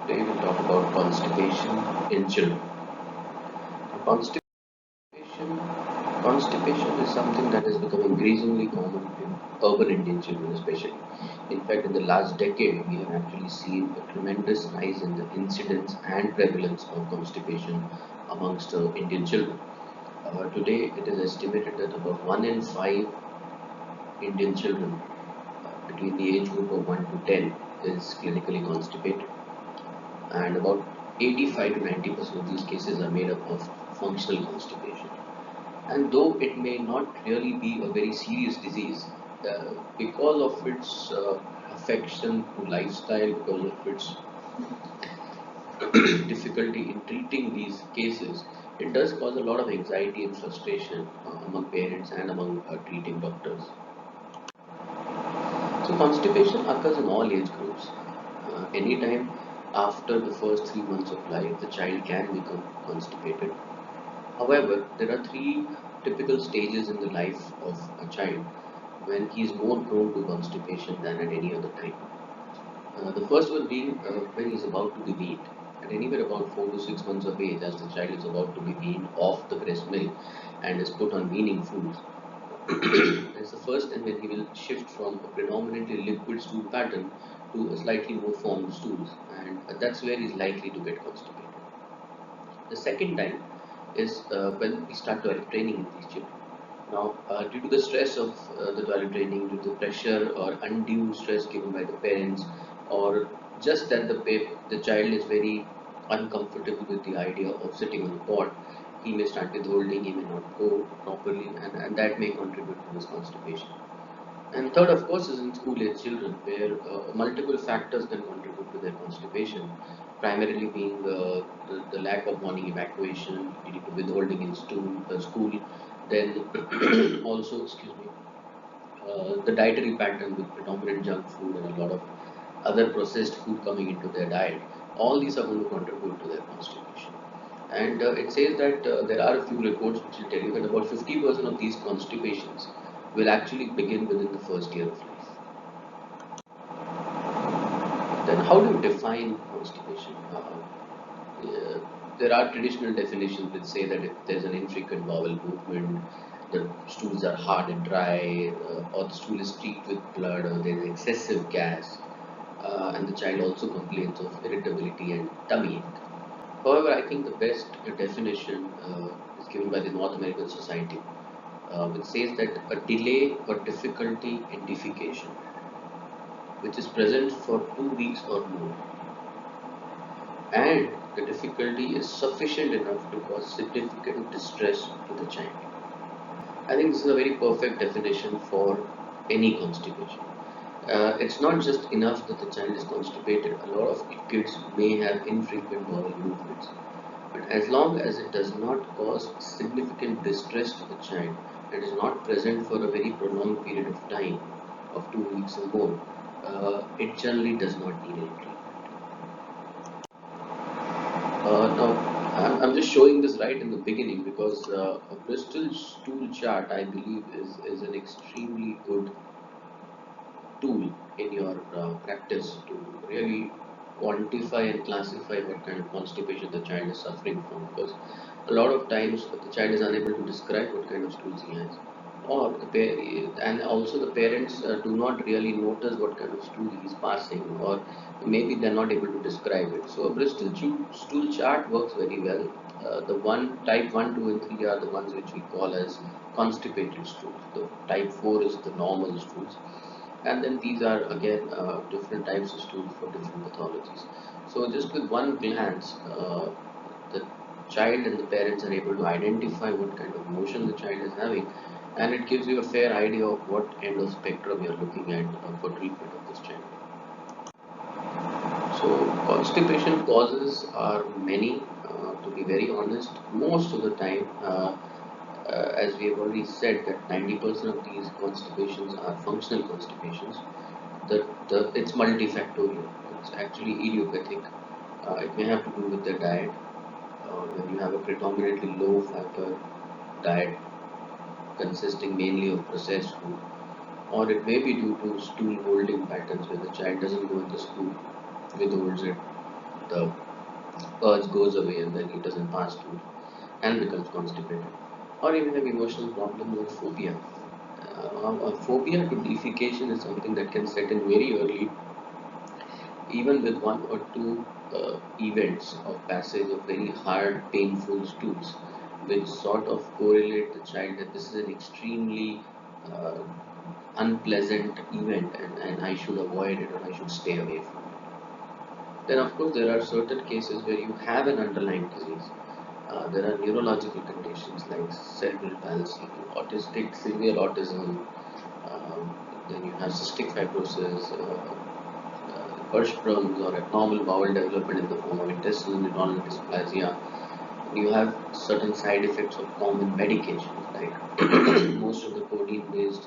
Today we'll talk about constipation in children. Constipation, constipation is something that has become increasingly common in urban Indian children, especially. In fact, in the last decade, we have actually seen a tremendous rise in the incidence and prevalence of constipation amongst Indian children. Today, it is estimated that about 1 in 5 Indian children between the age group of 1 to 10 is clinically constipated, and about 85 to 90% of these cases are made up of functional constipation. And though it may not really be a very serious disease, because of its affection to lifestyle, because of its difficulty in treating these cases, it does cause a lot of anxiety and frustration among parents and among treating doctors. So constipation occurs in all age groups. Anytime after the first 3 months of life, the child can become constipated. However, there are three typical stages in the life of a child when he is more prone to constipation than at any other time. The first one being when he is about to be weaned. At anywhere about 4 to 6 months of age, as the child is about to be weaned off the breast milk and is put on weaning foods, it's the first time when he will shift from a predominantly liquid stool pattern to a slightly more formed stools, and that's where he's likely to get constipated. The second time is when we start toilet training in these children. Now, due to the stress of the toilet training, due to the pressure or undue stress given by the parents, or just that the child is very uncomfortable with the idea of sitting on a pot, he may start withholding, he may not go properly, and that may contribute to this constipation. And third, of course, is in school age children, where multiple factors can contribute to their constipation, primarily being the lack of morning evacuation, leading to withholding in school, then also, excuse me, the dietary pattern with predominant junk food and a lot of other processed food coming into their diet. All these are going to contribute to their constipation. And it says that there are a few reports which will tell you that about 50% of these constipations will actually begin within the first year of life. Then, how do you define constipation? There are traditional definitions which say that if there's an infrequent bowel movement, the stools are hard and dry, or the stool is streaked with blood, or there's excessive gas, and the child also complains of irritability and tummy ache. However, I think the best definition is given by the North American Society, which says that a delay or difficulty in defecation, which is present for 2 weeks or more, and the difficulty is sufficient enough to cause significant distress to the child. I think this is a very perfect definition for any constipation. It's not just enough that the child is constipated. A lot of kids may have infrequent bowel movements, but as long as it does not cause significant distress to the child and is not present for a very prolonged period of time, of 2 weeks or more, it generally does not need any treatment. Now, I'm just showing this right in the beginning because a Bristol stool chart, I believe, is an extremely good tool in your practice to really quantify and classify what kind of constipation the child is suffering from, because a lot of times the child is unable to describe what kind of stools he has, or and also the parents do not really notice what kind of stool he is passing, or maybe they're not able to describe it. So a Bristol stool chart works very well. The one type 1, 2 and 3 are the ones which we call as constipated stools. The type 4 is the normal stools, and then these are again different types of stools for different pathologies. So just with one glance, the child and the parents are able to identify what kind of motion the child is having, and it gives you a fair idea of what end of spectrum you're looking at for treatment of this child. So constipation causes are many. To be very honest, most of the time, as we have already said, that 90% of these constipations are functional constipations. It's multifactorial. It's actually idiopathic. It may have to do with the diet. When you have a predominantly low fiber diet consisting mainly of processed food, or it may be due to stool holding patterns where the child doesn't go in the stool, withholds it, the urge goes away and then he doesn't pass through and becomes constipated. Or even have emotional problems or phobia. A phobia to defecation is something that can set in very early, even with one or two events of passage of very hard, painful stools, which sort of correlate the child that this is an extremely uh, unpleasant event and I should avoid it or I should stay away from it. Then, of course, there are certain cases where you have an underlying disease. There are neurological conditions like cerebral palsy, autistic, severe autism, um, then you have cystic fibrosis, Hirschsprung's or abnormal bowel development in the form of intestinal renal dysplasia. You have certain side effects of common medications, like most of the codeine-based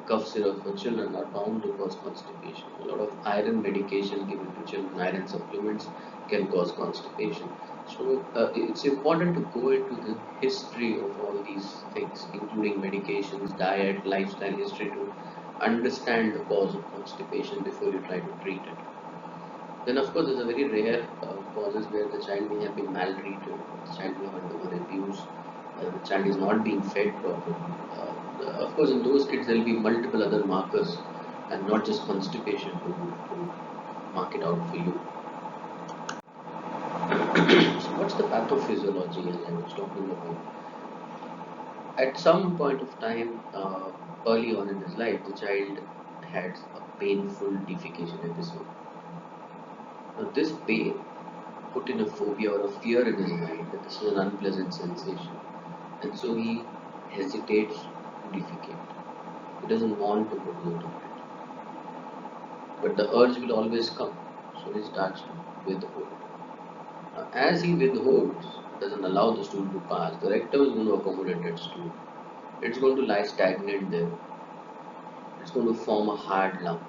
cough syrup for children are bound to cause constipation. A lot of iron medication given to children, iron supplements, can cause constipation. So it's important to go into the history of all these things, including medications, diet, lifestyle history, to understand the cause of constipation before you try to treat it. Then, of course, there's a very rare causes where the child may have been maltreated, the child may have undergone abuse, the child is not being fed properly. Of course, in those kids, there will be multiple other markers and not just constipation to mark it out for you. So, what's the pathophysiology as I was talking about? At some point of time, early on in his life, the child had a painful defecation episode. Now, this pain put in a phobia or a fear in his mind that this is an unpleasant sensation, and so he hesitates to defecate. He doesn't want to go to the toilet, but the urge will always come, so he starts to withhold. Now, as he withholds, doesn't allow the stool to pass, the rectum is going to accommodate that stool. It's going to lie stagnant there. It's going to form a hard lump.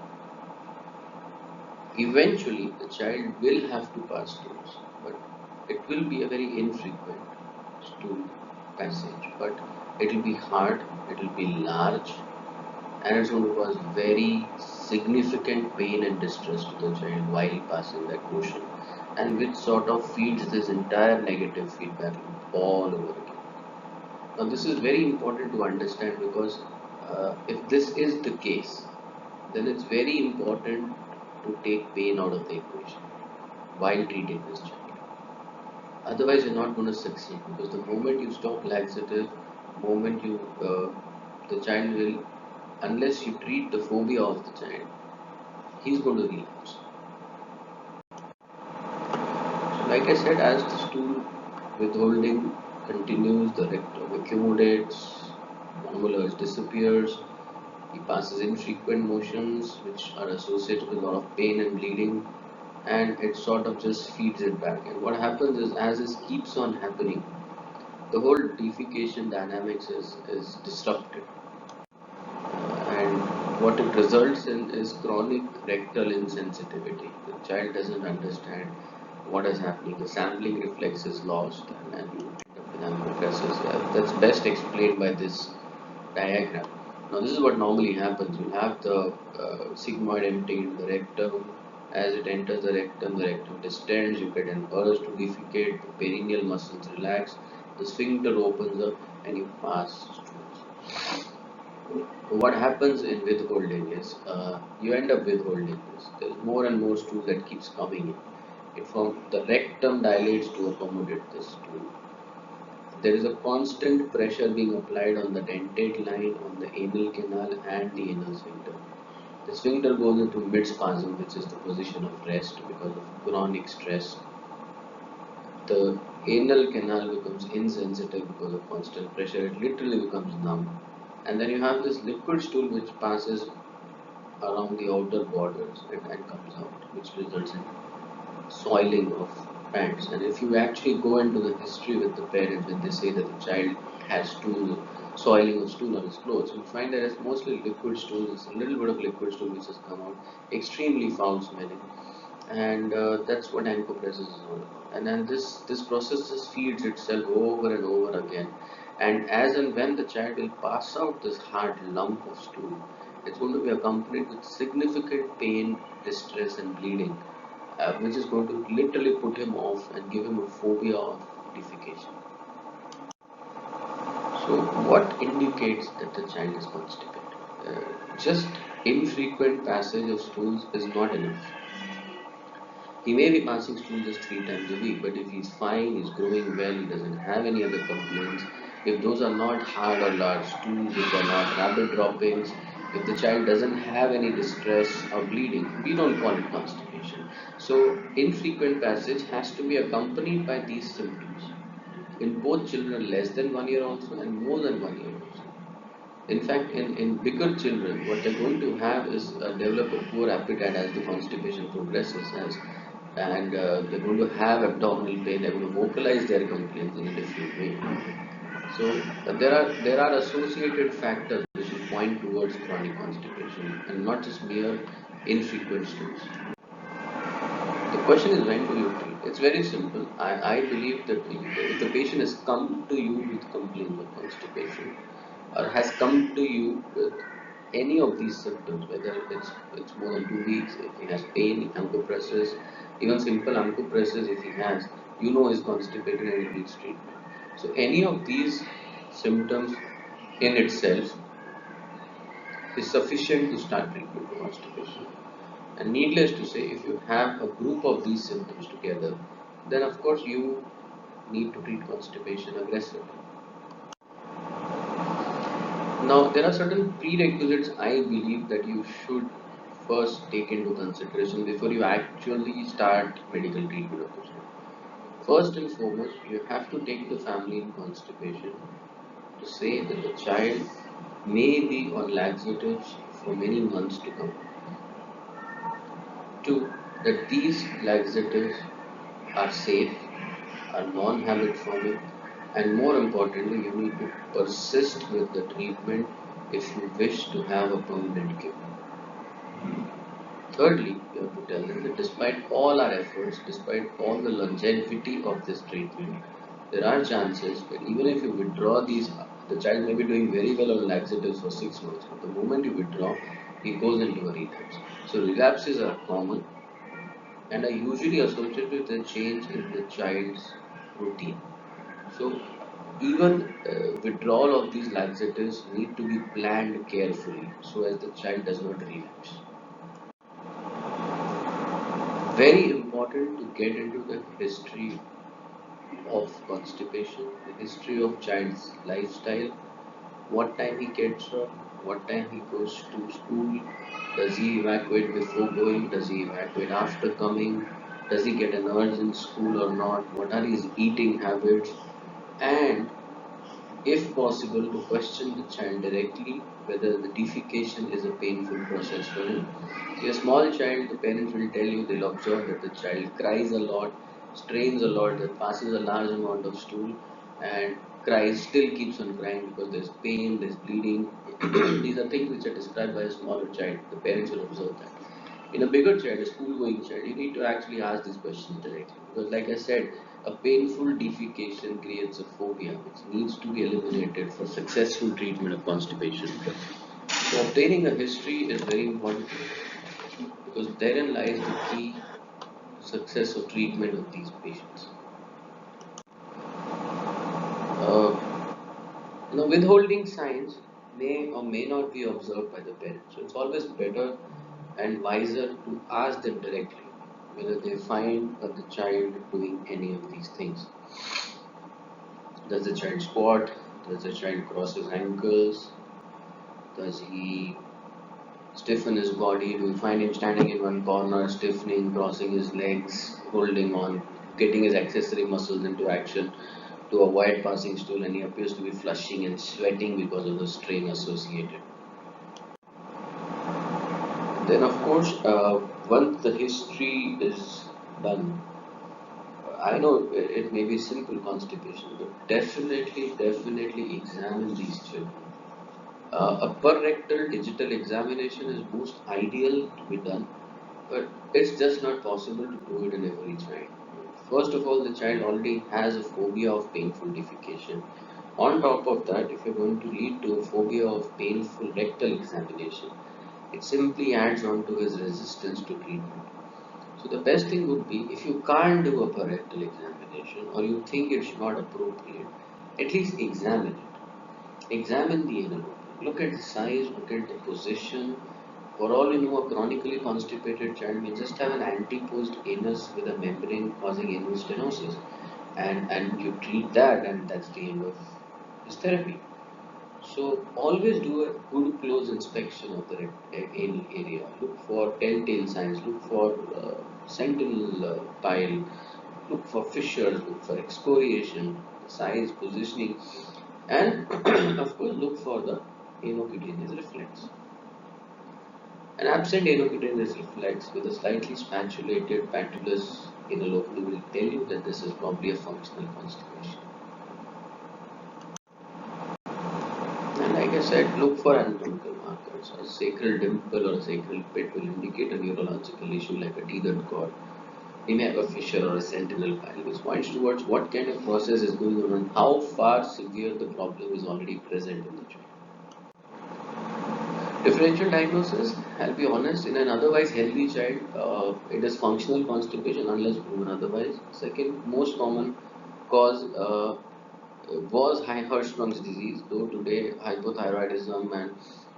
Eventually, the child will have to pass stools, but it will be a very infrequent stool passage. But it will be hard, it will be large, and it's going to cause very significant pain and distress to the child while passing that motion, and which sort of feeds this entire negative feedback loop all over again. Now, this is very important to understand because if this is the case, then it's very important to take pain out of the equation while treating this child. Otherwise, you're not going to succeed because the moment you stop laxative, moment you the child will, unless you treat the phobia of the child, he's going to relapse. So, like I said, as the stool withholding continues, the rectum accumulates, normal urge disappears, he passes infrequent motions which are associated with a lot of pain and bleeding, and it sort of just feeds it back. And what happens is, as this keeps on happening, the whole defecation dynamics is disrupted. And what it results in is chronic rectal insensitivity. The child doesn't understand what is happening. The sampling reflex is lost, and you end up with anaphylaxis. That's best explained by this diagram. Now, this is what normally happens. You have the sigmoid empty into the rectum. As it enters the rectum distends. You get an urge to defecate. The perineal muscles relax. The sphincter opens up, and you pass stools. What happens in withholding is you end up withholding this. There's more and more stool that keeps coming in. The rectum dilates to accommodate this stool. There is a constant pressure being applied on the dentate line, on the anal canal, and the anal sphincter. The sphincter goes into mid spasm, which is the position of rest because of chronic stress. The anal canal becomes insensitive because of constant pressure. It literally becomes numb. And then you have this liquid stool which passes around the outer borders and comes out, which results in soiling of pants. And if you actually go into the history with the parents when they say that the child has stool, soiling of stool on his clothes, you find that it's mostly liquid stool. It's a little bit of liquid stool which has come out, extremely foul smelling, and that's what ancopresis is all about. And then this process just feeds itself over and over again. And as and when the child will pass out this hard lump of stool, it's going to be accompanied with significant pain, distress, and bleeding which is going to literally put him off and give him a phobia of defecation. So, what indicates that the child is constipated? Just infrequent passage of stools is not enough. He may be passing stool just 3 times a week, but if he's fine, he's growing well, he doesn't have any other complaints, if those are not hard or large stools, if they're not rapid droppings, if the child doesn't have any distress or bleeding, we don't call it constipation. So, infrequent passage has to be accompanied by these symptoms in both children less than 1 year also and more than 1 year also. In fact, in bigger children, what they're going to have is develop a poor appetite as the constipation progresses, and they're going to have abdominal pain. They're going to vocalize their complaints in a different way. So there are associated factors which will point towards chronic constipation and not just mere infrequent stools. The question is, when do you treat? It's very simple. I believe that if the patient has come to you with complaints of constipation or has come to you with any of these symptoms, whether it's more than 2 weeks, if he has pain, ancopresses, even simple ancopresses, if he has, you know, is constipated and he needs treatment. So any of these symptoms in itself is sufficient to start treatment for constipation. And needless to say, if you have a group of these symptoms together, then of course you need to treat constipation aggressively. Now, there are certain prerequisites I believe that you should first take into consideration before you actually start medical treatment of the child. First and foremost, you have to take the family in constipation to say that the child may be on laxatives for many months to come. Two, that these laxatives are safe, are non-habit forming, and more importantly, you need to persist with the treatment if you wish to have a permanent cure. Thirdly, you have to tell them that despite all our efforts, despite all the longevity of this treatment, there are chances that even if you withdraw these, the child may be doing very well on laxatives for 6 months, but the moment you withdraw, he goes into a relapse. So relapses are common and are usually associated with a change in the child's routine. So even withdrawal of these laxatives need to be planned carefully so as the child does not relapse. Very important to get into the history of constipation, the history of child's lifestyle, what time he gets up, what time he goes to school, does he evacuate before going, does he evacuate after coming, does he get an urge in school or not, what are his eating habits, and if possible, to question the child directly whether the defecation is a painful process for him. See, a small child, the parents will tell you, they'll observe that the child cries a lot, strains a lot, that passes a large amount of stool, and cries, still keeps on crying because there's pain, there's bleeding. These are things which are described by a smaller child. The parents will observe that. In a bigger child, a school-going child, you need to actually ask these questions directly. Because like I said, a painful defecation creates a phobia which needs to be eliminated for successful treatment of constipation. So obtaining a history is very important because therein lies the key to success of treatment of these patients. Uh, Withholding signs may or may not be observed by the parents. So it's always better and wiser to ask them directly whether they find the child doing any of these things. Does the child squat? Does the child cross his ankles? Does he stiffen his body? Do you find him standing in one corner, stiffening, crossing his legs, holding on, getting his accessory muscles into action to avoid passing stool, and he appears to be flushing and sweating because of the strain associated? Then, of course, once the history is done, I know it may be simple constipation, but definitely examine these children. A per rectal digital examination is most ideal to be done, but it's just not possible to do it in every child. First of all, the child already has a phobia of painful defecation. On top of that, if you're going to lead to a phobia of painful rectal examination, it simply adds on to his resistance to treatment. So the best thing would be, if you can't do a parental examination or you think it's not appropriate, at least examine it. Examine the anal opening. Look at the size, look at the position. For all you know, a chronically constipated child may just have an anteposed anus with a membrane causing anal stenosis. And you treat that, and that's the end of his therapy. So always do a good close inspection of the anal area. Look for telltale signs. Look for sentinel pile. Look for fissures. Look for excoriation, size, positioning, and of course look for the anocutaneous reflex. An absent anocutaneous reflex with a slightly spatulated patulous anal opening will tell you that this is probably a functional constipation. And like I said, look for anatomical markers. A sacral dimple or a sacral pit will indicate a neurological issue like a tethered cord. He may have a fissure or a sentinel pile, which points towards what kind of process is going on and how far severe the problem is already present in the child. Differential diagnosis, I'll be honest, in an otherwise healthy child, it is functional constipation unless proven otherwise. Second most common cause was Hirschsprung's disease, though today hypothyroidism and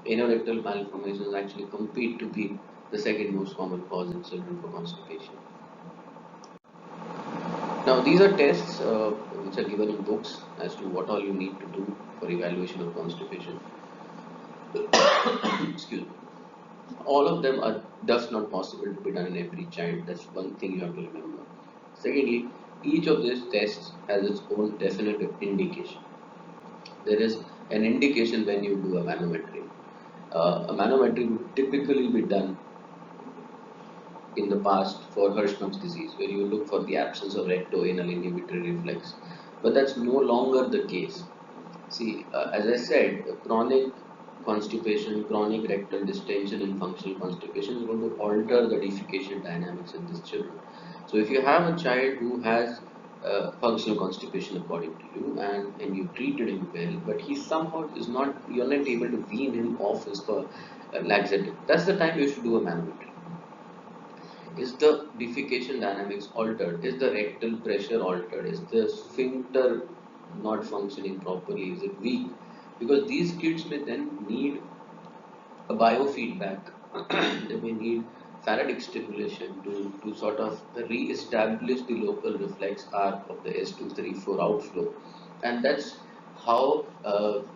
anorectal malformations actually compete to be the second most common cause in children for constipation. Now, these are tests which are given in books as to what all you need to do for evaluation of constipation. Excuse me. All of them are thus not possible to be done in every child. That's one thing you have to remember. Secondly, each of these tests has its own definite indication. There is an indication when you do a manometry. A manometry would typically be done in the past for Hirschsprung's disease, where you look for the absence of rectoanal inhibitory reflex. But that's no longer the case. See, as I said, chronic constipation, chronic rectal distension, and functional constipation is going to alter the defecation dynamics in these children. So, if you have a child who has functional constipation according to you, and you treated him well, but he somehow is not, you're not able to wean him off his laxative, that's the time you should do a manometry. Is the defecation dynamics altered? Is the rectal pressure altered? Is the sphincter not functioning properly? Is it weak? Because these kids may then need a biofeedback. They may need Faraday stimulation to sort of re-establish the local reflex arc of the S234 outflow. And that's how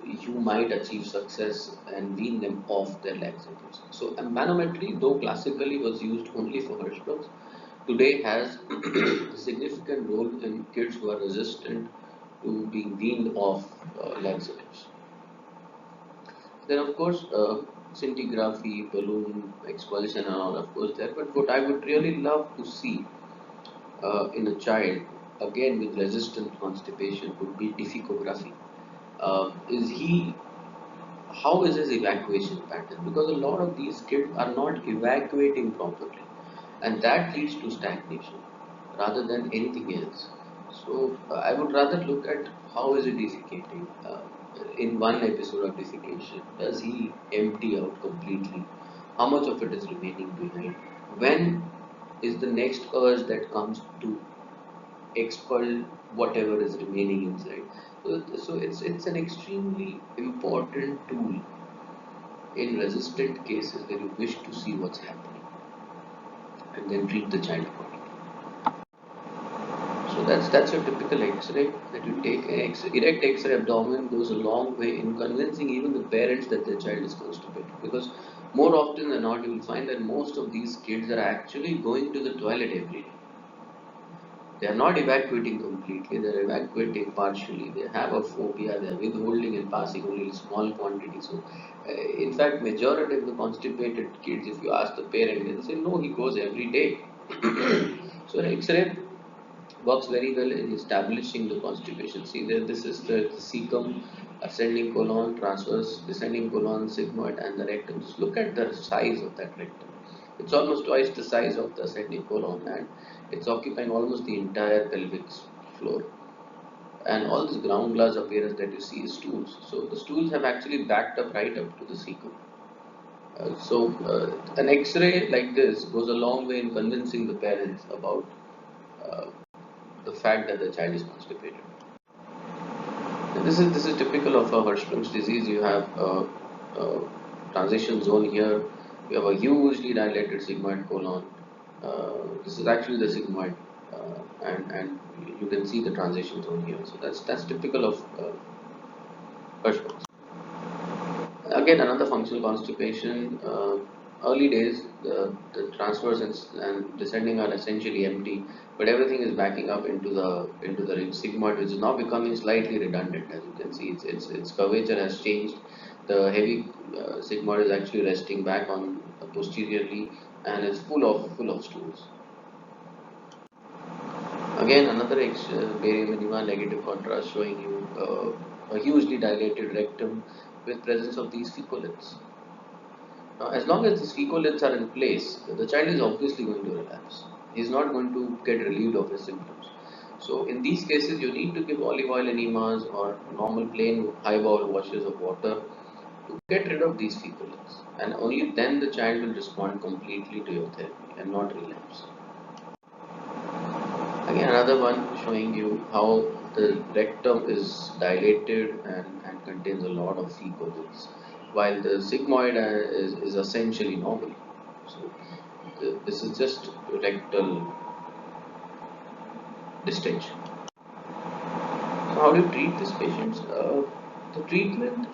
you might achieve success and wean them off their laxatives. So a manometry, though classically was used only for Hirschsprung's, today has a significant role in kids who are resistant to being weaned off laxatives. Then, of course, scintigraphy, balloon expulsion, and all, of course, there. But what I would really love to see in a child, again with resistant constipation, would be difficography. Is he How is his evacuation pattern? Because a lot of these kids are not evacuating properly, and that leads to stagnation rather than anything else. So I would rather look at how is he defecating. In one episode of defecation, does he empty out completely? How much of it is remaining behind? When is the next urge that comes to expel whatever is remaining inside? So it's an extremely important tool in resistant cases where you wish to see what's happening and then treat the child accordingly. So that's your typical X-ray that you take. Erect X-ray abdomen goes a long way in convincing even the parents that their child is constipated, because more often than not you will find that most of these kids are actually going to the toilet every day. They are not evacuating completely, they are evacuating partially. They have a phobia, they are withholding and passing only small quantities. So, in fact, majority of the constipated kids, if you ask the parent, they'll say, no, he goes every day. So, X-ray works very well in establishing the constipation. See, there, this is the cecum, ascending colon, transverse, descending colon, sigmoid, and the rectum. Just look at the size of that rectum. It's almost twice the size of the ascending colon, and it's occupying almost the entire pelvic floor. And all this ground glass appearance that you see is stools. So the stools have actually backed up right up to the cecum. An X-ray like this goes a long way in convincing the parents about uh, the fact that the child is constipated. And this is typical of a Hirschsprung's disease. You have a transition zone here. You have a hugely dilated sigmoid colon. This is actually the sigmoid, and you can see the transition zone here. So that's typical of Hirschsprung's. Again, another functional constipation. Early days, the transverse and descending are essentially empty, but everything is backing up into the sigmoid, which is now becoming slightly redundant. As you can see, its curvature has changed. The heavy sigmoid is actually resting back on posteriorly, and it's full of stools. Again, another barium edema negative contrast showing you a hugely dilated rectum with presence of these fecolids. Now, as long as these fecolids are in place, the child is obviously going to relapse. He is not going to get relieved of his symptoms. So, in these cases, you need to give olive oil enemas or normal plain high bowl washes of water to get rid of these fecolids. And only then the child will respond completely to your therapy and not relapse. Again, another one showing you how the rectum is dilated and contains a lot of fecolids, while the sigmoid is essentially normal. So, this is just rectal distension. So, how do you treat these patients? The treatment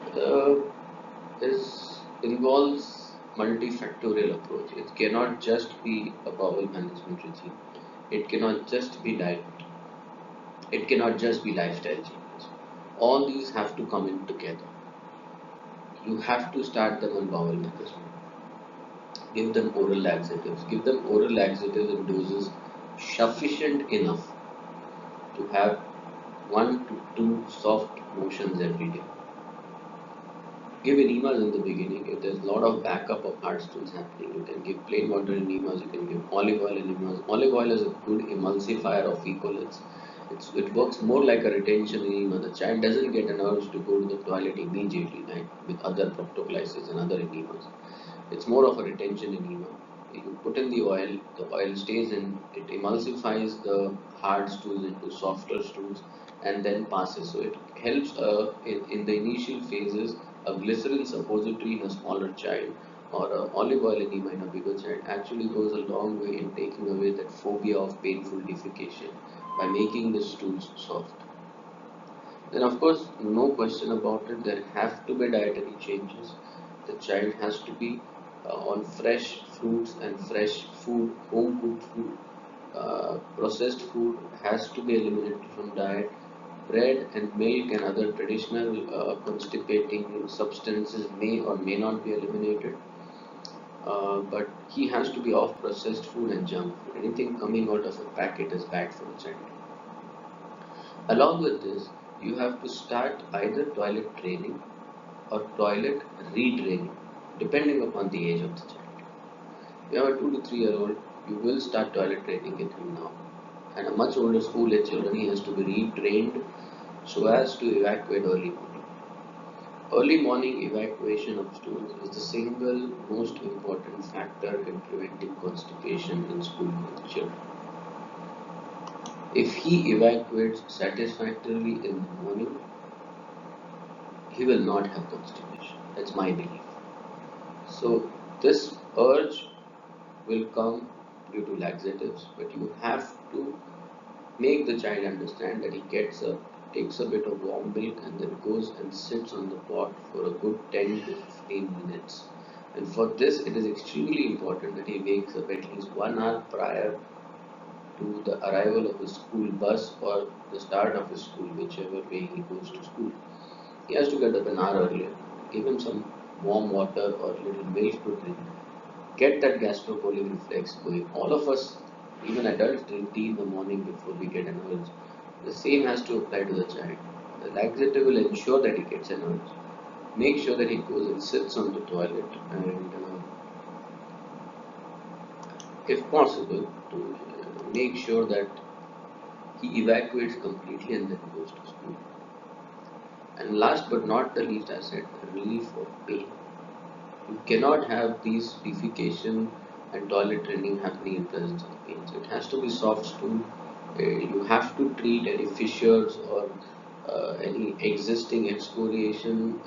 is involves multifactorial approach. It cannot just be a bowel management regime. It cannot just be diet. It cannot just be lifestyle changes. All these have to come in together. You have to start them on bowel management. Give them oral laxatives. Give them oral laxatives in doses sufficient enough to have 1 to 2 soft motions every day. Give enemas in the beginning. If there's a lot of backup of hard stools happening, you can give plain water enemas, you can give olive oil enemas. Olive oil is a good emulsifier of fecolids. It works more like a retention enema. The child doesn't get an urge to go to the toilet immediately, like with other proctoclysis and other enemas. It's more of a retention enema. You put in the oil stays in, it emulsifies the hard stools into softer stools and then passes. So it helps in the initial phases, a glycerin suppository in a smaller child or a olive oil enema in a bigger child actually goes a long way in taking away that phobia of painful defecation by making the stools soft. Then, of course, no question about it, there have to be dietary changes. The child has to be on fresh fruits and fresh food, home cooked food. Processed food has to be eliminated from diet. Bread and milk and other traditional constipating substances may or may not be eliminated. But he has to be off processed food and junk food. Anything coming out of a packet is bad for the child. Along with this, you have to start either toilet training or toilet retraining, depending upon the age of the child. If you have a 2 to 3 year old, you will start toilet training with him now. And a much older school age children, he has to be retrained so as to evacuate early morning. Early morning evacuation of stools is the single most important factor in preventing constipation in school children. If he evacuates satisfactorily in the morning, he will not have constipation. That's my belief. So this urge will come due to laxatives, but you have to make the child understand that he gets up, takes a bit of warm milk, and then goes and sits on the pot for a good 10 to 15 minutes. And for this, it is extremely important that he wakes up at least 1 hour prior to the arrival of the school bus or the start of his school, whichever way he goes to school. He has to get up an hour earlier. Give him some warm water or little milk to drink. Get that gastrocolic reflex going. All of us, even adults, drink tea in the morning before we get an urge. The same has to apply to the child. The laxative will ensure that he gets an urge. Make sure that he goes and sits on the toilet and, if possible, to make sure that he evacuates completely and then goes to school. And last but not the least, I said relief of pain. You cannot have these defecation and toilet training happening in presence of pains. It has to be soft stool. You have to treat any fissures or any existing excoriation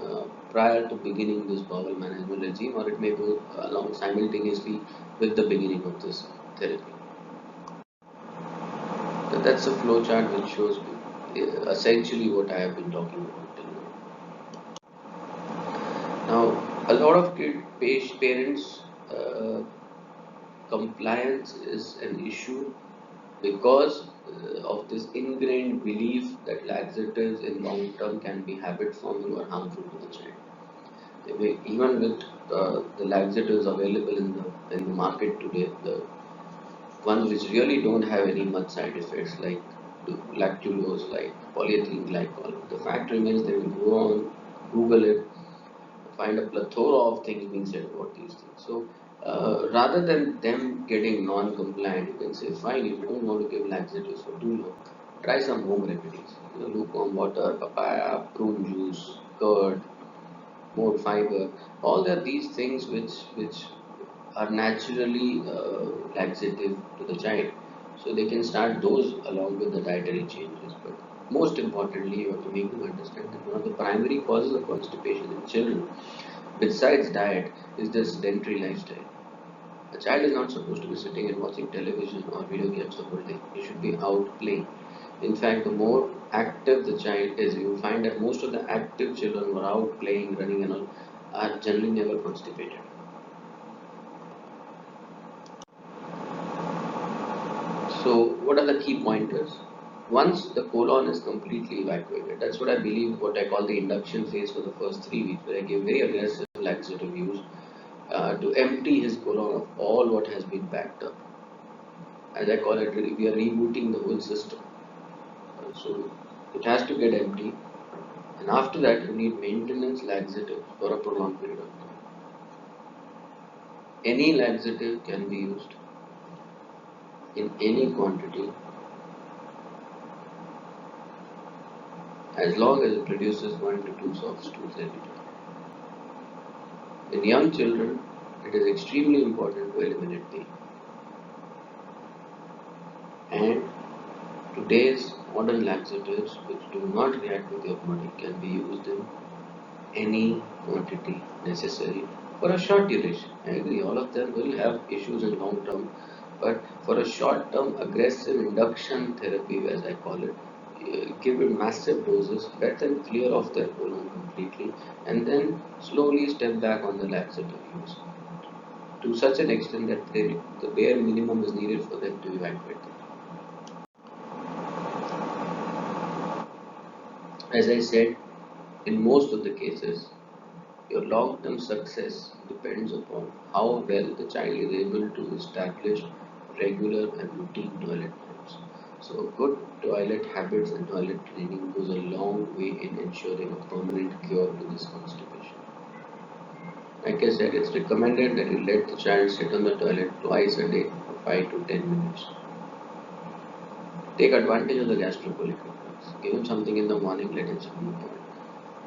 prior to beginning this bowel management regime, or it may go along simultaneously with the beginning of this therapy. That's a flow chart which shows essentially what I have been talking about till now. Now, a lot of parents compliance is an issue because of this ingrained belief that laxatives in long term can be habit forming or harmful to the child. Even with the laxatives available in the market today, the ones which really don't have any much side effects like lactulose, like polyethylene glycol. The fact remains they will go on, Google it, find a plethora of things being said about these things. So rather than them getting non-compliant, you can say, fine, if you don't want to give laxatives for too long, try some home remedies. Lukewarm water, papaya, prune juice, curd, more fiber. All are these things which are naturally laxative to the child. So they can start those along with the dietary changes. But most importantly, you have to make them understand that one of the primary causes of constipation in children, besides diet, is the sedentary lifestyle. A child is not supposed to be sitting and watching television or video games the whole day. He should be out playing. In fact, the more active the child is, you will find that most of the active children who are out playing, running and all are generally never constipated. So, what are the key pointers? Once the colon is completely evacuated, that's what I believe, what I call the induction phase for the first 3 weeks, where I give very aggressive laxative use to empty his colon of all what has been backed up. As I call it, we are rebooting the whole system. So, it has to get empty, and after that, you need maintenance laxative for a prolonged period of time. Any laxative can be used in any quantity as long as it produces 1 to 2 soft stools every day. In young children, it is extremely important to eliminate pain. And today's modern laxatives, which do not react with your body, can be used in any quantity necessary for a short duration. I agree, all of them will have issues in long term, but for a short term aggressive induction therapy, as I call it, give it massive doses, let them clear off their colon completely, and then slowly step back on the laxative use to such an extent that the bare minimum is needed for them to evacuate them. As I said, in most of the cases, your long-term success depends upon how well the child is able to establish regular and routine toilet times. So good toilet habits and toilet training goes a long way in ensuring a permanent cure to this constipation. Like I said, it's recommended that you let the child sit on the toilet twice a day for 5 to 10 minutes. Take advantage of the gastropolitic reflux. Give him something in the morning, let him sit on the toilet.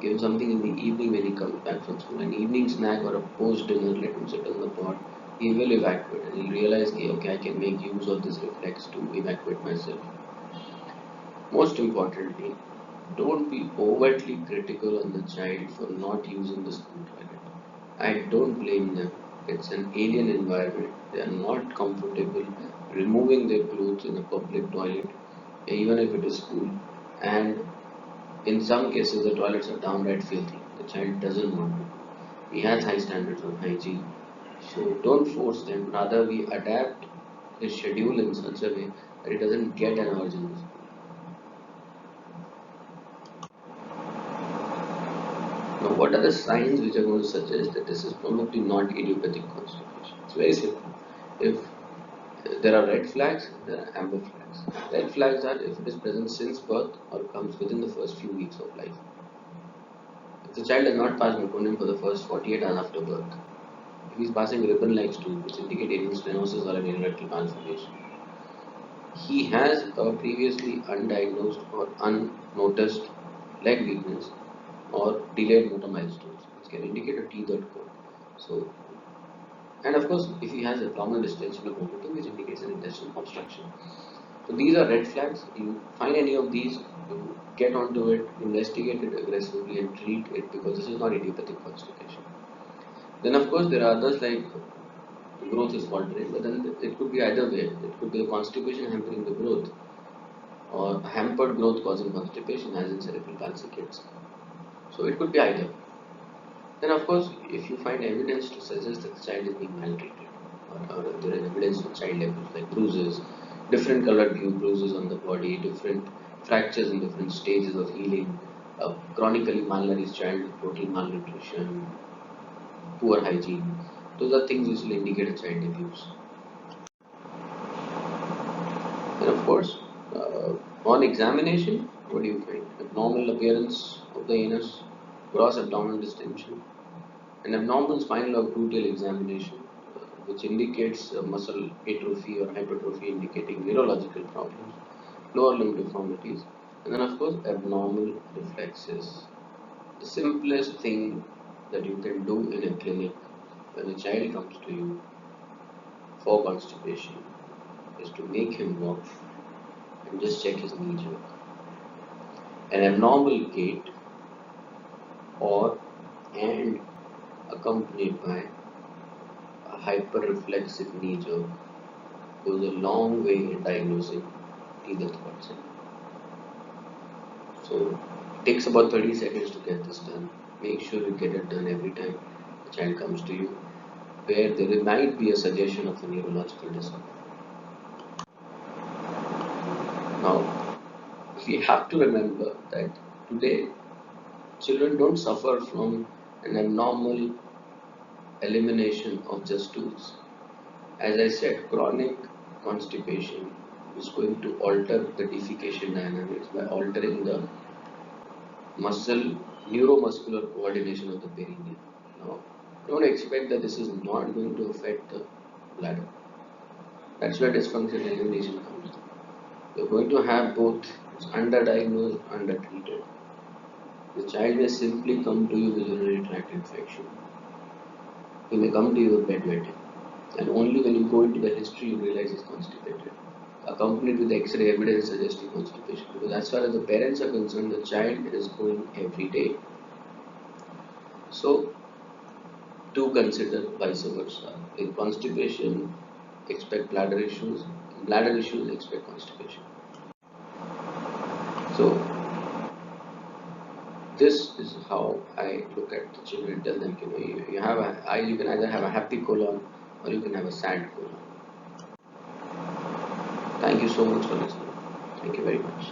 Give him something in the evening when he comes back from school. An evening snack or a post dinner, let him sit on the pot. He will evacuate and he'll realize, okay, I can make use of this reflex to evacuate myself. Most importantly, don't be overtly critical on the child for not using the school toilet. I don't blame them. It's an alien environment. They are not comfortable removing their clothes in a public toilet, even if it is school. And in some cases, the toilets are downright filthy. The child doesn't want to. He has high standards of hygiene. So don't force them. Rather, we adapt his schedule in such a way that he doesn't get an urge in the school. Now, what are the signs which are going to suggest that this is probably not idiopathic constipation? It's very simple. If there are red flags, there are amber flags. Red flags are if it is present since birth or comes within the first few weeks of life. If the child does not pass meconium for the first 48 hours after birth, if he is passing ribbon-like stool, which indicate anal stenosis or an anal malformation, he has a previously undiagnosed or unnoticed leg weakness or delayed motor milestones, which can indicate a T-third code. So, and of course, if he has abdominal distension or vomiting, which indicates an intestinal obstruction. So these are red flags. You find any of these, you get onto it, investigate it aggressively, and treat it, because this is not idiopathic constipation. Then of course there are others like growth is faltering, but then it could be either way. It could be a constipation hampering the growth, or hampered growth causing constipation, as in cerebral palsy kids. So it could be either. Then of course, if you find evidence to suggest that the child is being maltreated, or there is evidence for child abuse like bruises, different colored bruises on the body, different fractures in different stages of healing, a chronically malnourished child with total malnutrition, poor hygiene, those are things which will indicate a child abuse. And of course, on examination, what do you find? Abnormal appearance of the anus, gross abdominal distension, an abnormal spinal or gluteal examination, which indicates muscle atrophy or hypertrophy, indicating neurological problems, lower limb deformities, and then of course abnormal reflexes. The simplest thing that you can do in a clinic when a child comes to you for constipation is to make him walk and just check his knee jerk. An abnormal gait or and accompanied by a hyperreflexive knee jerk goes a long way in diagnosing either thought syndrome. So it takes about 30 seconds to get this done. Make sure you get it done every time the child comes to you, where there might be a suggestion of a neurological disorder. Now, we have to remember that today children don't suffer from an abnormal elimination of just stools. As I said, chronic constipation is going to alter the defecation dynamics by altering the muscle neuromuscular coordination of the perineum. Now, don't expect that this is not going to affect the bladder. That's where dysfunctional elimination comes. You're going to have both. It's underdiagnosed, undertreated. The child may simply come to you with urinary tract infection. He may come to you with bedwetting. And only when you go into the history you realize he's constipated, accompanied with X-ray evidence suggesting constipation. Because as far as the parents are concerned, the child is going every day. So, to consider vice versa. In constipation, expect bladder issues. In bladder issues, expect constipation. So, this is how I look at the children. Tell them, you can either have a happy colon or you can have a sad colon. Thank you so much for listening. Thank you very much.